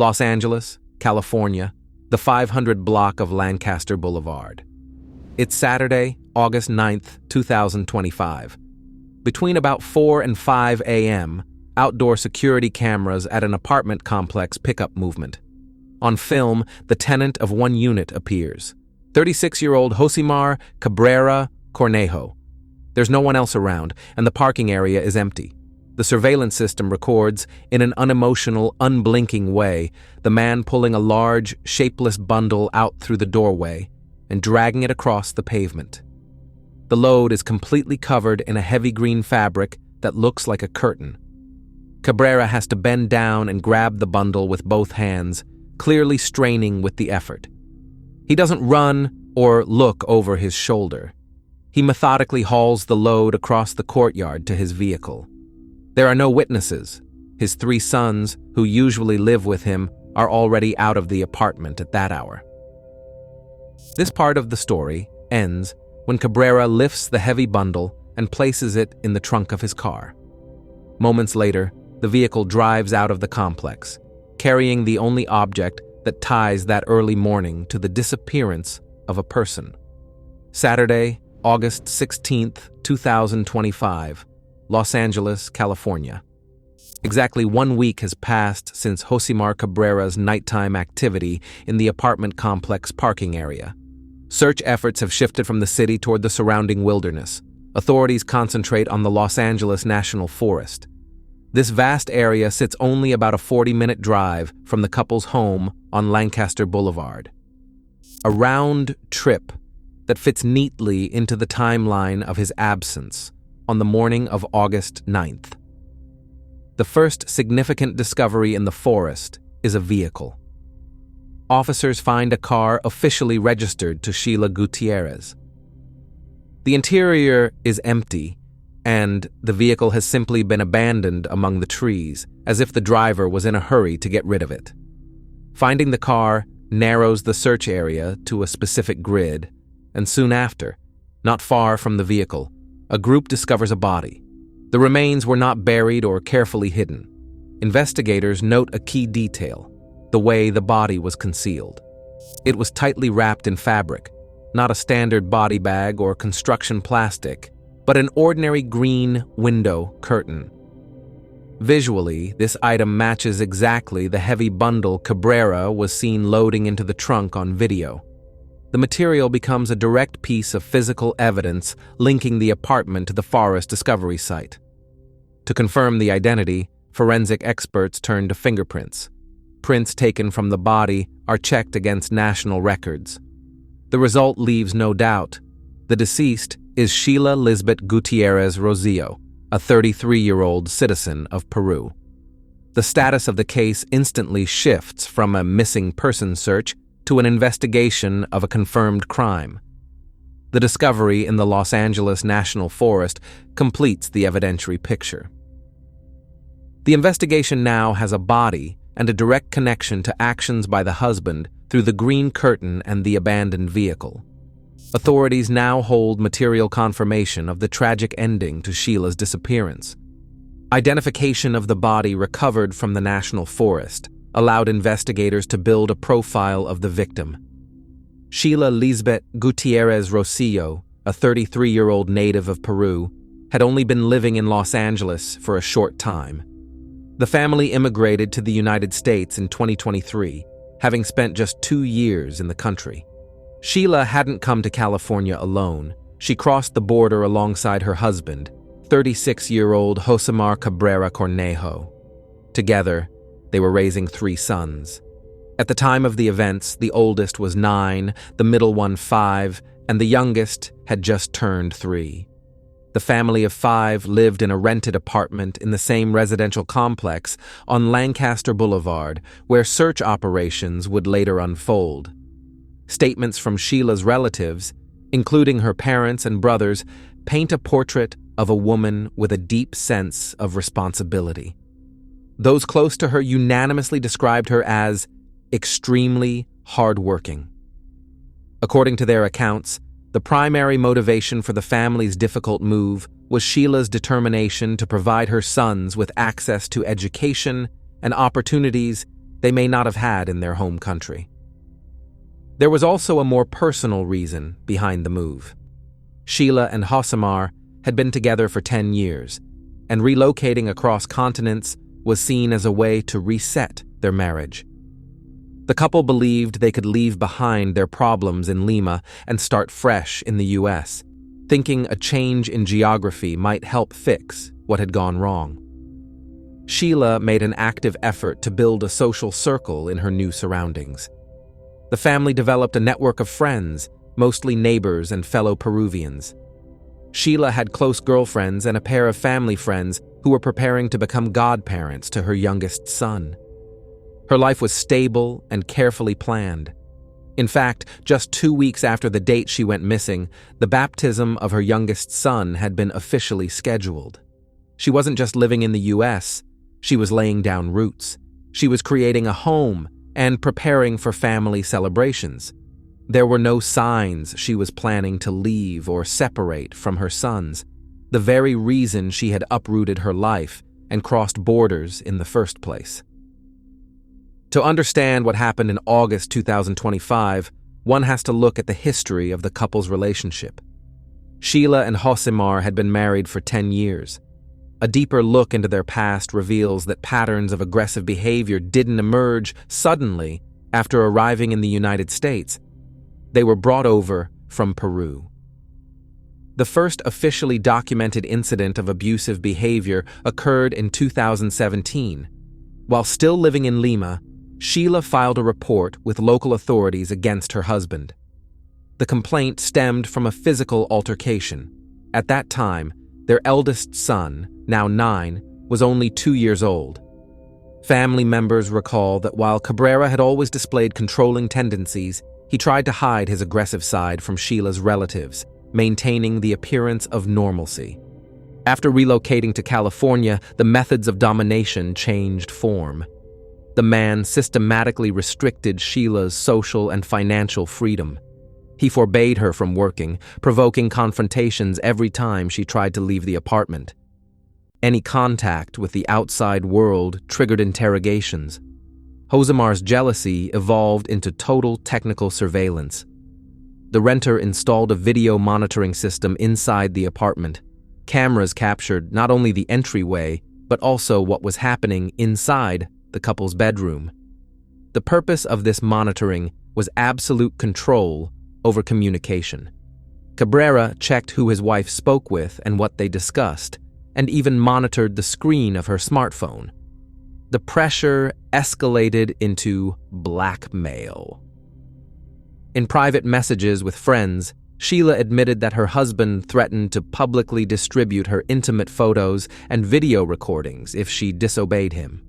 Los Angeles, California, the 500 block of Lancaster Boulevard. It's Saturday, August 9th, 2025. Between about 4 and 5 a.m., outdoor security cameras at an apartment complex pick up movement. On film, the tenant of one unit appears, 36-year-old Josimar Cabrera Cornejo. There's no one else around, and the parking area is empty. The surveillance system records, in an unemotional, unblinking way, the man pulling a large, shapeless bundle out through the doorway and dragging it across the pavement. The load is completely covered in a heavy green fabric that looks like a curtain. Cabrera has to bend down and grab the bundle with both hands, clearly straining with the effort. He doesn't run or look over his shoulder. He methodically hauls the load across the courtyard to his vehicle. There are no witnesses. His 3 sons, who usually live with him, are already out of the apartment at that hour. This part of the story ends when Cabrera lifts the heavy bundle and places it in the trunk of his car. Moments later, the vehicle drives out of the complex, carrying the only object that ties that early morning to the disappearance of a person. Saturday, August 16th, 2025, Los Angeles, California. Exactly 1 week has passed since Josimar Cabrera's nighttime activity in the apartment complex parking area. Search efforts have shifted from the city toward the surrounding wilderness. Authorities concentrate on the Los Angeles National Forest. This vast area sits only about a 40-minute drive from the couple's home on Lancaster Boulevard. A round trip that fits neatly into the timeline of his absence on the morning of August 9th. The first significant discovery in the forest is a vehicle. Officers find a car officially registered to Sheila Gutierrez. The interior is empty, and the vehicle has simply been abandoned among the trees, as if the driver was in a hurry to get rid of it. Finding the car narrows the search area to a specific grid, and soon after, not far from the vehicle, a group discovers a body. The remains were not buried or carefully hidden. Investigators note a key detail: the way the body was concealed. It was tightly wrapped in fabric, not a standard body bag or construction plastic, but an ordinary green window curtain. Visually, this item matches exactly the heavy bundle Cabrera was seen loading into the trunk on video. The material becomes a direct piece of physical evidence linking the apartment to the forest discovery site. To confirm the identity, forensic experts turn to fingerprints. Prints taken from the body are checked against national records. The result leaves no doubt. The deceased is Sheila Lisbeth Gutierrez Rosillo, a 33-year-old citizen of Peru. The status of the case instantly shifts from a missing person search to an investigation of a confirmed crime. The discovery in the Los Angeles National Forest completes the evidentiary picture. The investigation now has a body and a direct connection to actions by the husband through the green curtain and the abandoned vehicle. Authorities now hold material confirmation of the tragic ending to Sheila's disappearance. Identification of the body recovered from the National Forest allowed investigators to build a profile of the victim. Sheila Lisbeth Gutierrez Rosillo, a 33-year-old native of Peru, had only been living in Los Angeles for a short time. The family immigrated to the United States in 2023, having spent just 2 years in the country. Sheila hadn't come to California alone. She crossed the border alongside her husband, 36-year-old Josimar Cabrera Cornejo. Together, they were raising 3 sons. At the time of the events, the oldest was 9, the middle one 5, and the youngest had just turned 3. The family of 5 lived in a rented apartment in the same residential complex on Lancaster Boulevard, where search operations would later unfold. Statements from Sheila's relatives, including her parents and brothers, paint a portrait of a woman with a deep sense of responsibility. Those close to her unanimously described her as extremely hardworking. According to their accounts, the primary motivation for the family's difficult move was Sheila's determination to provide her sons with access to education and opportunities they may not have had in their home country. There was also a more personal reason behind the move. Sheila and Josimar had been together for 10 years, and relocating across continents was seen as a way to reset their marriage. The couple believed they could leave behind their problems in Lima and start fresh in the US, thinking a change in geography might help fix what had gone wrong. Sheila made an active effort to build a social circle in her new surroundings. The family developed a network of friends, mostly neighbors and fellow Peruvians. Sheila had close girlfriends and a pair of family friends who were preparing to become godparents to her youngest son. Her life was stable and carefully planned. In fact, just 2 weeks after the date she went missing, the baptism of her youngest son had been officially scheduled. She wasn't just living in the US, she was laying down roots. She was creating a home and preparing for family celebrations. There were no signs she was planning to leave or separate from her sons, the very reason she had uprooted her life and crossed borders in the first place. To understand what happened in August 2025, one has to look at the history of the couple's relationship. Sheila and Josimar had been married for 10 years. A deeper look into their past reveals that patterns of aggressive behavior didn't emerge suddenly after arriving in the United States. They were brought over from Peru. The first officially documented incident of abusive behavior occurred in 2017. While still living in Lima, Sheila filed a report with local authorities against her husband. The complaint stemmed from a physical altercation. At that time, their eldest son, now 9, was only 2 years old. Family members recall that while Cabrera had always displayed controlling tendencies, he tried to hide his aggressive side from Sheila's relatives, maintaining the appearance of normalcy. After relocating to California, the methods of domination changed form. The man systematically restricted Sheila's social and financial freedom. He forbade her from working, provoking confrontations every time she tried to leave the apartment. Any contact with the outside world triggered interrogations. Josimar's jealousy evolved into total technical surveillance. The renter installed a video monitoring system inside the apartment. Cameras captured not only the entryway, but also what was happening inside the couple's bedroom. The purpose of this monitoring was absolute control over communication. Cabrera checked who his wife spoke with and what they discussed, and even monitored the screen of her smartphone. The pressure escalated into blackmail. In private messages with friends, Sheila admitted that her husband threatened to publicly distribute her intimate photos and video recordings if she disobeyed him.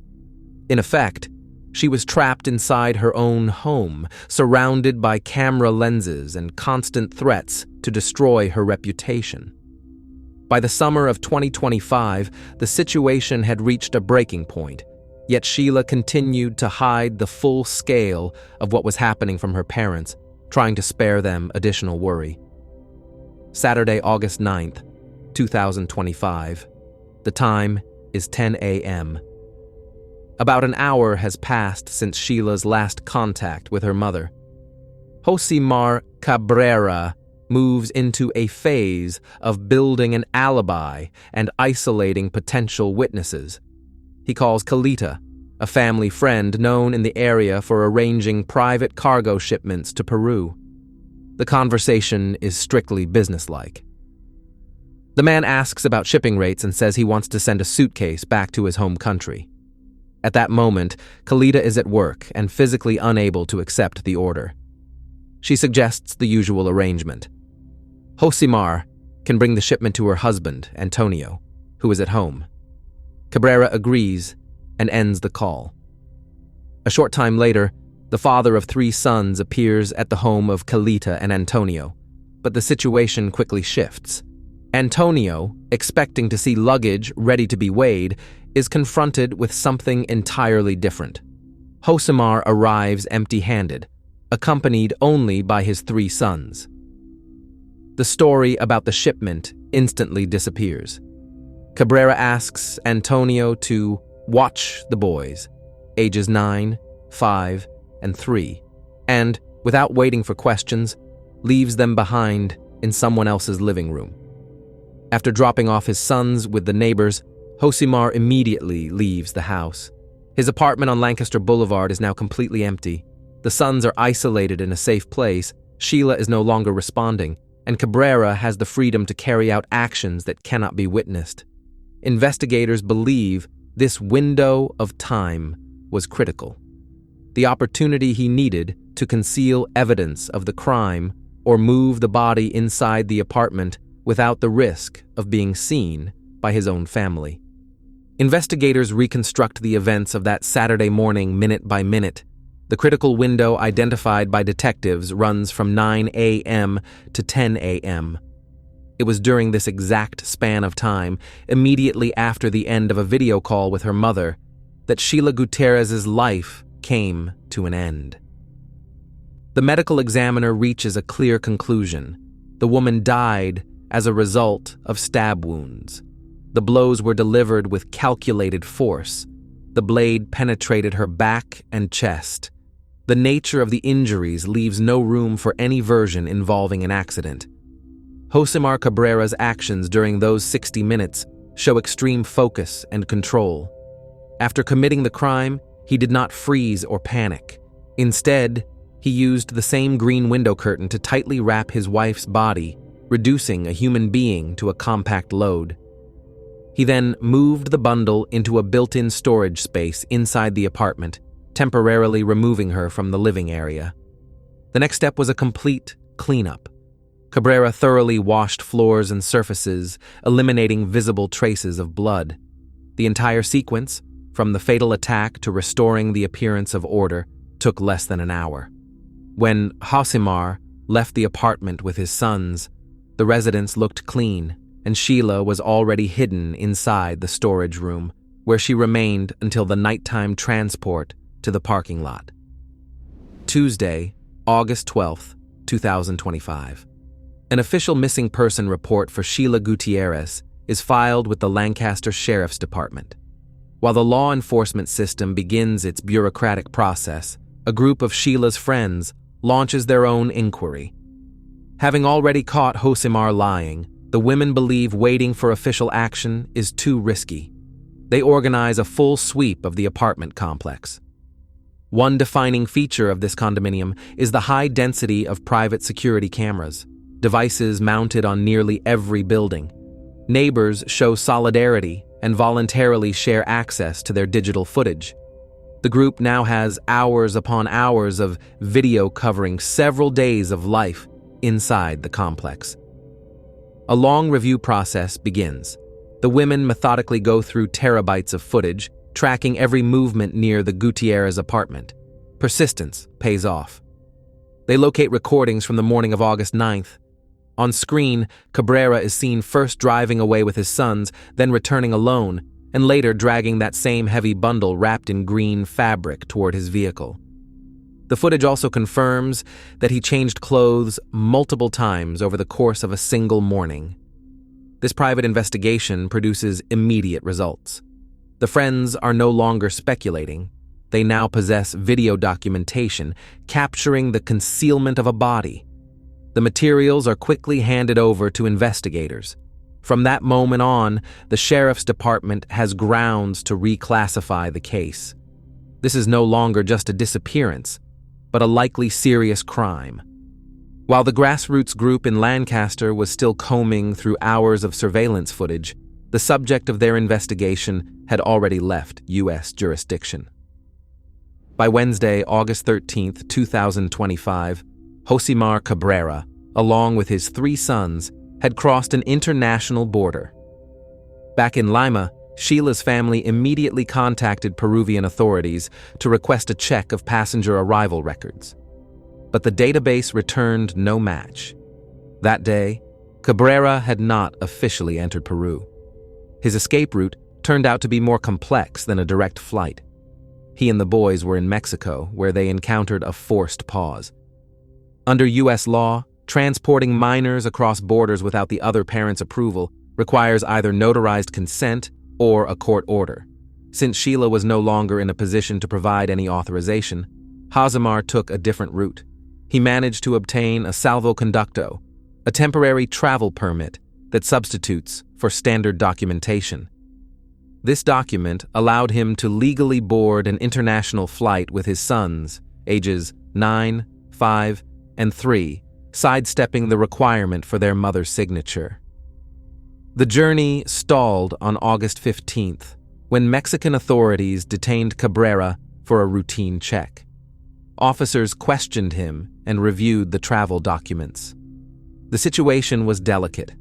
In effect, she was trapped inside her own home, surrounded by camera lenses and constant threats to destroy her reputation. By the summer of 2025, the situation had reached a breaking point, yet Sheila continued to hide the full scale of what was happening from her parents, trying to spare them additional worry. Saturday, August 9th, 2025. The time is 10 a.m. About an hour has passed since Sheila's last contact with her mother. Josimar Cabrera moves into a phase of building an alibi and isolating potential witnesses. He calls Calita, a family friend known in the area for arranging private cargo shipments to Peru. The conversation is strictly businesslike. The man asks about shipping rates and says he wants to send a suitcase back to his home country. At that moment, Calita is at work and physically unable to accept the order. She suggests the usual arrangement. Josimar can bring the shipment to her husband, Antonio, who is at home. Cabrera agrees and ends the call. A short time later, the father of 3 sons appears at the home of Calita and Antonio, but the situation quickly shifts. Antonio, expecting to see luggage ready to be weighed, is confronted with something entirely different. Josimar arrives empty-handed, accompanied only by his 3 sons. The story about the shipment instantly disappears. Cabrera asks Antonio to watch the boys, ages 9, 5, and 3, and, without waiting for questions, leaves them behind in someone else's living room. After dropping off his sons with the neighbors, Josimar immediately leaves the house. His apartment on Lancaster Boulevard is now completely empty. The sons are isolated in a safe place, Sheila is no longer responding, and Cabrera has the freedom to carry out actions that cannot be witnessed. Investigators believe this window of time was critical. The opportunity he needed to conceal evidence of the crime or move the body inside the apartment without the risk of being seen by his own family. Investigators reconstruct the events of that Saturday morning minute by minute. The critical window identified by detectives runs from 9 a.m. to 10 a.m. It was during this exact span of time, immediately after the end of a video call with her mother, that Sheila Gutierrez's life came to an end. The medical examiner reaches a clear conclusion. The woman died as a result of stab wounds. The blows were delivered with calculated force. The blade penetrated her back and chest. The nature of the injuries leaves no room for any version involving an accident. Josimar Cabrera's actions during those 60 minutes show extreme focus and control. After committing the crime, he did not freeze or panic. Instead, he used the same green window curtain to tightly wrap his wife's body, reducing a human being to a compact load. He then moved the bundle into a built-in storage space inside the apartment, temporarily removing her from the living area. The next step was a complete cleanup. Cabrera thoroughly washed floors and surfaces, eliminating visible traces of blood. The entire sequence, from the fatal attack to restoring the appearance of order, took less than an hour. When Josimar left the apartment with his sons, the residence looked clean, and Sheila was already hidden inside the storage room, where she remained until the nighttime transport to the parking lot. Tuesday, August 12, 2025. An official missing person report for Sheila Gutierrez is filed with the Lancaster Sheriff's Department. While the law enforcement system begins its bureaucratic process, a group of Sheila's friends launches their own inquiry. Having already caught Josimar lying, the women believe waiting for official action is too risky. They organize a full sweep of the apartment complex. One defining feature of this condominium is the high density of private security cameras, devices mounted on nearly every building. Neighbors show solidarity and voluntarily share access to their digital footage. The group now has hours upon hours of video covering several days of life inside the complex. A long review process begins. The women methodically go through terabytes of footage, tracking every movement near the Gutierrez apartment. Persistence pays off. They locate recordings from the morning of August 9th. On screen, Cabrera is seen first driving away with his sons, then returning alone, and later dragging that same heavy bundle wrapped in green fabric toward his vehicle. The footage also confirms that he changed clothes multiple times over the course of a single morning. This private investigation produces immediate results. The friends are no longer speculating. They now possess video documentation capturing the concealment of a body. The materials are quickly handed over to investigators. From that moment on, the sheriff's department has grounds to reclassify the case. This is no longer just a disappearance, but a likely serious crime. While the Grassroots group in Lancaster was still combing through hours of surveillance footage, the subject of their investigation had already left U.S. jurisdiction. By Wednesday, August 13, 2025, Josimar Cabrera, along with his 3 sons, had crossed an international border. Back in Lima, Sheila's family immediately contacted Peruvian authorities to request a check of passenger arrival records. But the database returned no match. That day, Cabrera had not officially entered Peru. His escape route turned out to be more complex than a direct flight. He and the boys were in Mexico, where they encountered a forced pause. Under U.S. law, transporting minors across borders without the other parent's approval requires either notarized consent or a court order. Since Sheila was no longer in a position to provide any authorization, Josemar took a different route. He managed to obtain a salvoconducto, a temporary travel permit that substitutes for standard documentation. This document allowed him to legally board an international flight with his sons, ages 9, 5, and 3, sidestepping the requirement for their mother's signature. The journey stalled on August 15th, when Mexican authorities detained Cabrera for a routine check. Officers questioned him and reviewed the travel documents. The situation was delicate.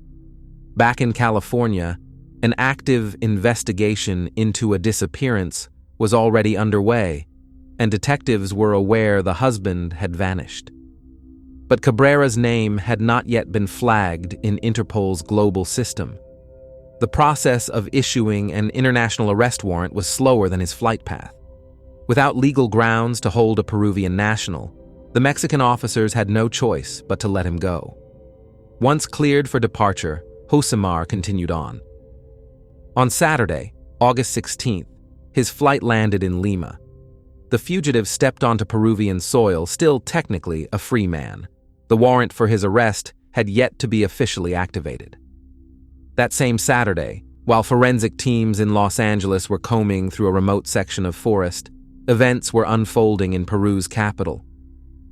Back in California, an active investigation into a disappearance was already underway, and detectives were aware the husband had vanished. But Cabrera's name had not yet been flagged in Interpol's global system. The process of issuing an international arrest warrant was slower than his flight path. Without legal grounds to hold a Peruvian national, the Mexican officers had no choice but to let him go. Once cleared for departure, Josemar continued on. On Saturday, August 16th, his flight landed in Lima. The fugitive stepped onto Peruvian soil, still technically a free man. The warrant for his arrest had yet to be officially activated. That same Saturday, while forensic teams in Los Angeles were combing through a remote section of forest, events were unfolding in Peru's capital.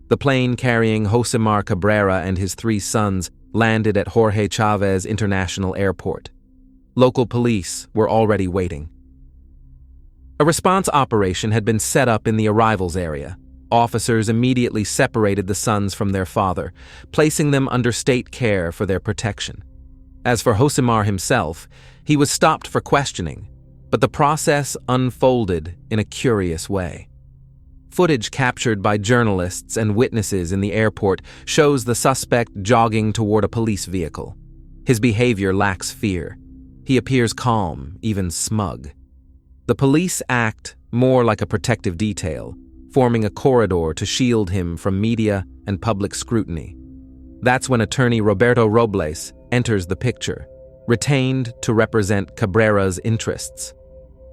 The plane carrying Josemar Cabrera and his 3 sons landed at Jorge Chávez International Airport. Local police were already waiting. A response operation had been set up in the arrivals area. Officers immediately separated the sons from their father, placing them under state care for their protection. As for Josemar himself, he was stopped for questioning, but the process unfolded in a curious way. Footage captured by journalists and witnesses in the airport shows the suspect jogging toward a police vehicle. His behavior lacks fear. He appears calm, even smug. The police act more like a protective detail, forming a corridor to shield him from media and public scrutiny. That's when attorney Roberto Robles enters the picture, retained to represent Cabrera's interests.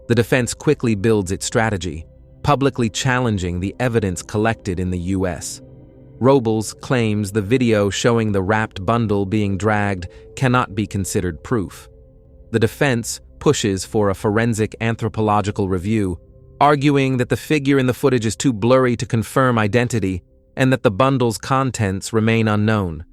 The defense quickly builds its strategy, publicly challenging the evidence collected in the U.S. Robles claims the video showing the wrapped bundle being dragged cannot be considered proof. The defense pushes for a forensic anthropological review, arguing that the figure in the footage is too blurry to confirm identity and that the bundle's contents remain unknown.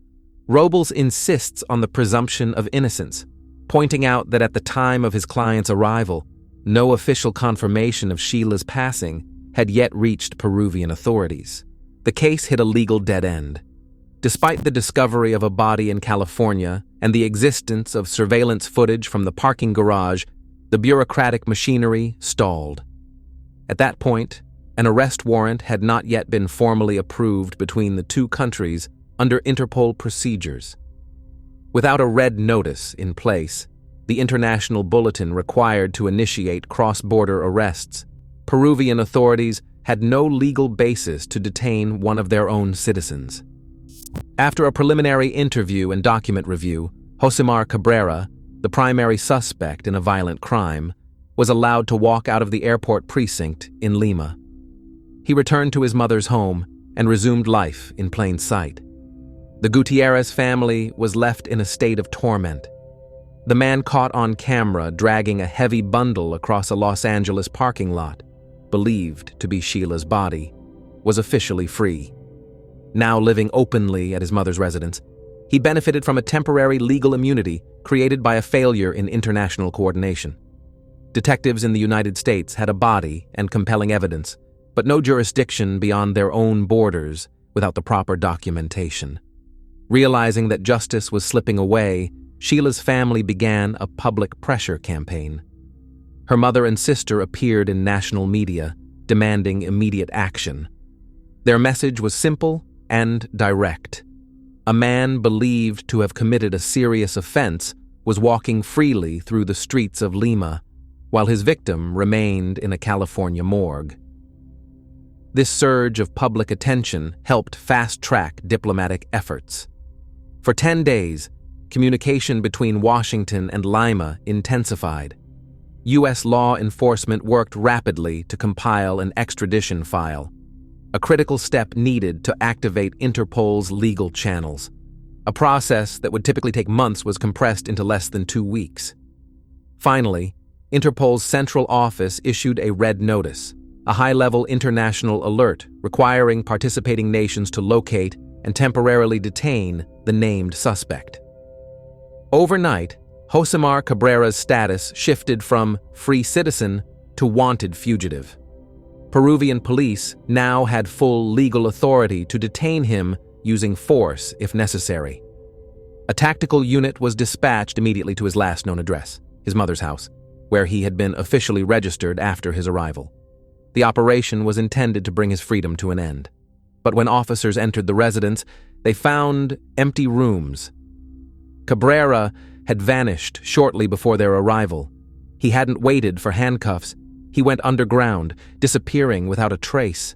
Robles insists on the presumption of innocence, pointing out that at the time of his client's arrival, no official confirmation of Sheila's passing had yet reached Peruvian authorities. The case hit a legal dead end. Despite the discovery of a body in California and the existence of surveillance footage from the parking garage, the bureaucratic machinery stalled. At that point, an arrest warrant had not yet been formally approved between the 2 countries under Interpol procedures. Without a red notice in place, the international bulletin required to initiate cross-border arrests, Peruvian authorities had no legal basis to detain one of their own citizens. After a preliminary interview and document review, Josemar Cabrera, the primary suspect in a violent crime, was allowed to walk out of the airport precinct in Lima. He returned to his mother's home and resumed life in plain sight. The Gutierrez family was left in a state of torment. The man caught on camera dragging a heavy bundle across a Los Angeles parking lot, believed to be Sheila's body, was officially free. Now living openly at his mother's residence, he benefited from a temporary legal immunity created by a failure in international coordination. Detectives in the United States had a body and compelling evidence, but no jurisdiction beyond their own borders without the proper documentation. Realizing that justice was slipping away, Sheila's family began a public pressure campaign. Her mother and sister appeared in national media, demanding immediate action. Their message was simple and direct. A man believed to have committed a serious offense was walking freely through the streets of Lima, while his victim remained in a California morgue. This surge of public attention helped fast-track diplomatic efforts. For 10 days, communication between Washington and Lima intensified. U.S. law enforcement worked rapidly to compile an extradition file, a critical step needed to activate Interpol's legal channels. A process that would typically take months was compressed into less than 2 weeks. Finally, Interpol's central office issued a red notice, a high-level international alert requiring participating nations to locate and temporarily detain the named suspect. Overnight, Josemar Cabrera's status shifted from free citizen to wanted fugitive. Peruvian police now had full legal authority to detain him using force if necessary. A tactical unit was dispatched immediately to his last known address, his mother's house, where he had been officially registered after his arrival. The operation was intended to bring his freedom to an end. But when officers entered the residence, they found empty rooms. Cabrera had vanished shortly before their arrival. He hadn't waited for handcuffs. He went underground, disappearing without a trace.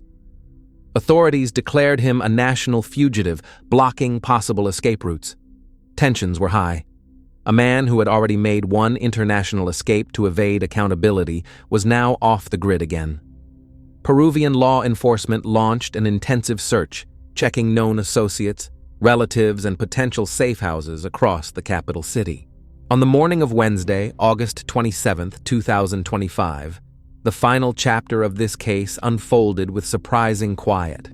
Authorities declared him a national fugitive, blocking possible escape routes. Tensions were high. A man who had already made one international escape to evade accountability was now off the grid again. Peruvian law enforcement launched an intensive search, checking known associates, relatives, and potential safe houses across the capital city. On the morning of Wednesday, August 27, 2025, the final chapter of this case unfolded with surprising quiet.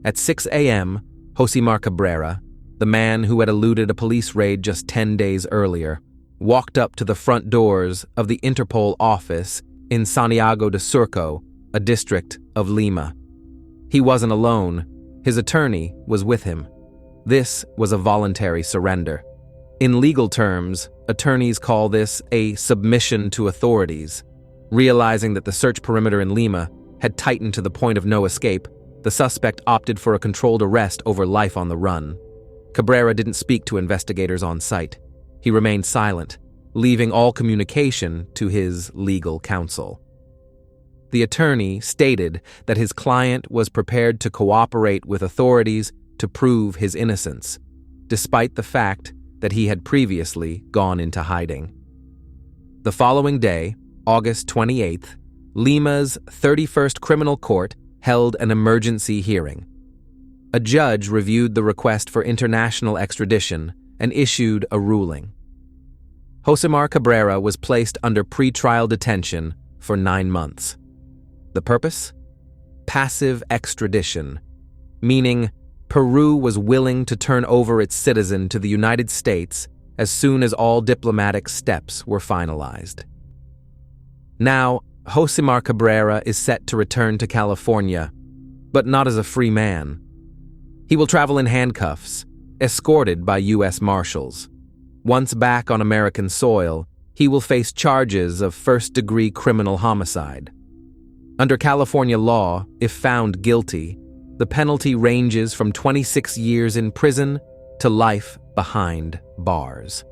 At 6 a.m., Josemar Cabrera, the man who had eluded a police raid just 10 days earlier, walked up to the front doors of the Interpol office in Santiago de Surco, a district of Lima. He wasn't alone. His attorney was with him. This was a voluntary surrender. In legal terms, attorneys call this a submission to authorities. Realizing that the search perimeter in Lima had tightened to the point of no escape, the suspect opted for a controlled arrest over life on the run. Cabrera didn't speak to investigators on site. He remained silent, leaving all communication to his legal counsel. The attorney stated that his client was prepared to cooperate with authorities to prove his innocence, despite the fact that he had previously gone into hiding. The following day, August 28th, Lima's 31st Criminal Court held an emergency hearing. A judge reviewed the request for international extradition and issued a ruling. Josemar Cabrera was placed under pretrial detention for 9 months. The purpose? Passive extradition, meaning Peru was willing to turn over its citizen to the United States as soon as all diplomatic steps were finalized. Now, Josemar Cabrera is set to return to California, but not as a free man. He will travel in handcuffs, escorted by U.S. Marshals. Once back on American soil, he will face charges of first-degree criminal homicide. Under California law, if found guilty, the penalty ranges from 26 years in prison to life behind bars.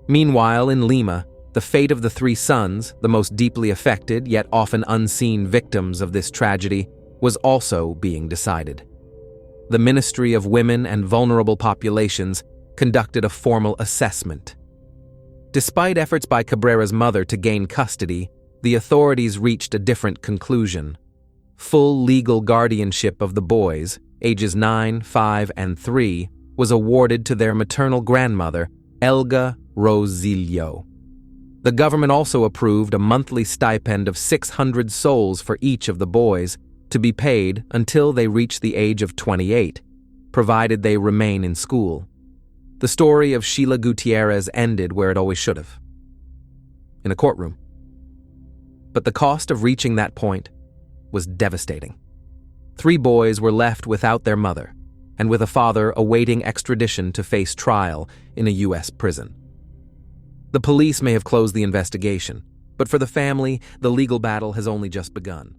Meanwhile, in Lima, the fate of the 3 sons, the most deeply affected yet often unseen victims of this tragedy, was also being decided. The Ministry of Women and Vulnerable Populations conducted a formal assessment. Despite efforts by Cabrera's mother to gain custody, the authorities reached a different conclusion. Full legal guardianship of the boys, ages 9, 5, and 3, was awarded to their maternal grandmother, Elga Rosillo. The government also approved a monthly stipend of 600 soles for each of the boys, to be paid until they reach the age of 28, provided they remain in school. The story of Sheila Gutierrez ended where it always should have, in a courtroom. But the cost of reaching that point was devastating. 3 boys were left without their mother, and with a father awaiting extradition to face trial in a U.S. prison. The police may have closed the investigation, but for the family, the legal battle has only just begun.